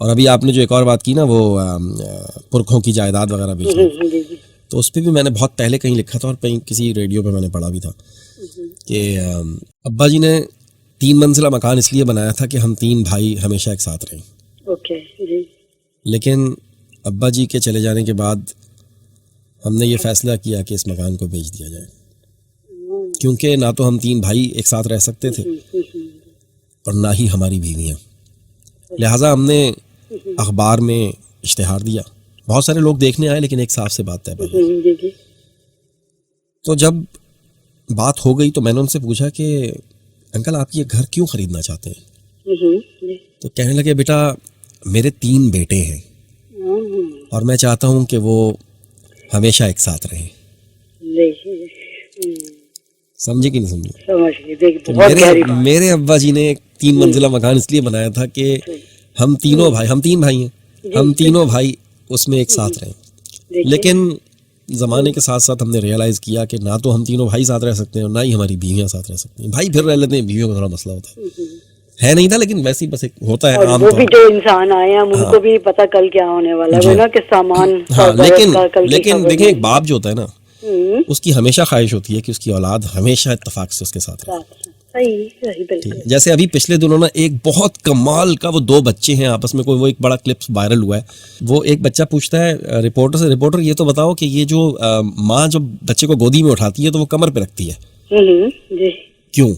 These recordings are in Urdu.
اور ابھی آپ نے جو ایک اور بات کی نا وہ پرکھوں کی جائیداد وغیرہ بیچنا، تو اس پہ بھی میں نے بہت پہلے کہیں لکھا تھا اور کہیں کسی ریڈیو پہ میں نے پڑھا بھی تھا کہ ابا جی نے 3 منزلہ مکان اس لیے بنایا تھا کہ ہم 3 بھائی ہمیشہ ایک ساتھ رہیں. اوکے جی. لیکن ابا جی کے چلے جانے کے بعد ہم نے یہ فیصلہ کیا کہ اس مکان کو بیچ دیا جائے، کیونکہ نہ تو ہم 3 بھائی ایک ساتھ رہ سکتے تھے اور نہ ہی ہماری بیویاں. لہٰذا ہم نے اخبار میں اشتہار دیا، بہت سارے لوگ دیکھنے آئے لیکن ایک صاف سے بات طے پائی. تو جب بات ہو گئی تو میں نے ان سے پوچھا کہ انکل آپ یہ گھر کیوں خریدنا چاہتے ہیں؟ تو کہنے لگے بیٹا میرے 3 بیٹے ہیں اور میں چاہتا ہوں کہ وہ ہمیشہ ایک ساتھ رہیں. سمجھے کہ نہیں سمجھے؟ میرے ابا جی نے 3 منزلہ مکان اس لیے بنایا تھا کہ ہم 3 بھائی ہیں، ہم 3 بھائی اس میں ایک ساتھ رہیں. لیکن زمانے کے ساتھ ساتھ ہم نے ریئلائز کیا کہ نہ تو ہم 3 بھائی ساتھ رہ سکتے ہیں اور نہ ہی ہماری بیویاں ساتھ رہ سکتی ہیں. بھائی پھر رہ لیتے ہیں، بیویوں کا تھوڑا مسئلہ ہوتا ہے نہیں تھا لیکن ویسے ہی بس ایک ہوتا ہے عام وہ طور بھی جو انسان آئے ہیں ان کو بھی پتہ کل کیا ہونے والا ہے نا کہ سامان. لیکن دیکھیں ایک باپ جو ہوتا ہے نا اس کی ہمیشہ خواہش ہوتی ہے کہ اس کی اولاد ہمیشہ اتفاق سے اس کے ساتھ رہے. جیسے ابھی پچھلے دنوں نا ایک بہت کمال کا وہ 2 بچے ہیں آپس میں، کوئی وہ ایک بڑا کلپس وائرل ہوا ہے. وہ ایک بچہ پوچھتا ہے رپورٹر سے، رپورٹر یہ تو بتاؤ کہ یہ جو ماں جب بچے کو گودی میں اٹھاتی ہے تو وہ کمر پہ رکھتی ہے کیوں؟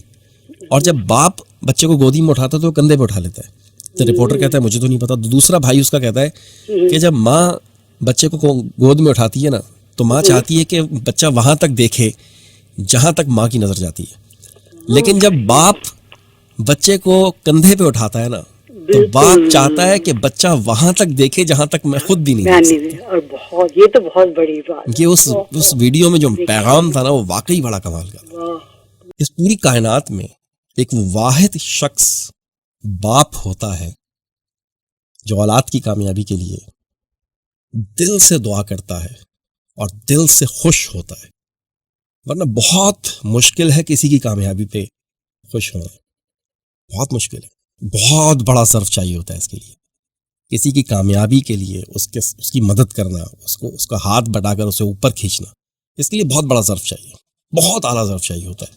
اور جب باپ بچے کو گودی میں اٹھاتا ہے تو وہ کندھے پہ اٹھا لیتا ہے. تو رپورٹر کہتا ہے مجھے تو نہیں پتا. دوسرا بھائی اس کا کہتا ہے کہ جب ماں بچے کو گود میں اٹھاتی ہے نا تو ماں چاہتی ہے کہ بچہ وہاں تک دیکھے جہاں تک ماں کی نظر جاتی ہے، لیکن جب باپ بچے کو کندھے پہ اٹھاتا ہے نا تو باپ چاہتا ہے کہ بچہ وہاں تک دیکھے جہاں تک میں خود بھی نہیں دیکھ سکتا. اور بہت یہ تو بہت بڑی بات. یہ اس ویڈیو میں جو پیغام تھا نا وہ واقعی بڑا کمال کا تھا. اس پوری کائنات میں ایک واحد شخص باپ ہوتا ہے جو اولاد کی کامیابی کے لیے دل سے دعا کرتا ہے اور دل سے خوش ہوتا ہے. ورنہ بہت مشکل ہے کسی کی کامیابی پہ خوش ہونا، بہت مشکل ہے. بہت بڑا ظرف چاہیے ہوتا ہے اس کے لیے. کسی کی کامیابی کے لیے اس کی مدد کرنا، اس کا ہاتھ بٹا کر اسے اوپر کھینچنا، اس کے لیے بہت بڑا ظرف چاہیے، بہت اعلیٰ ظرف چاہیے ہوتا ہے.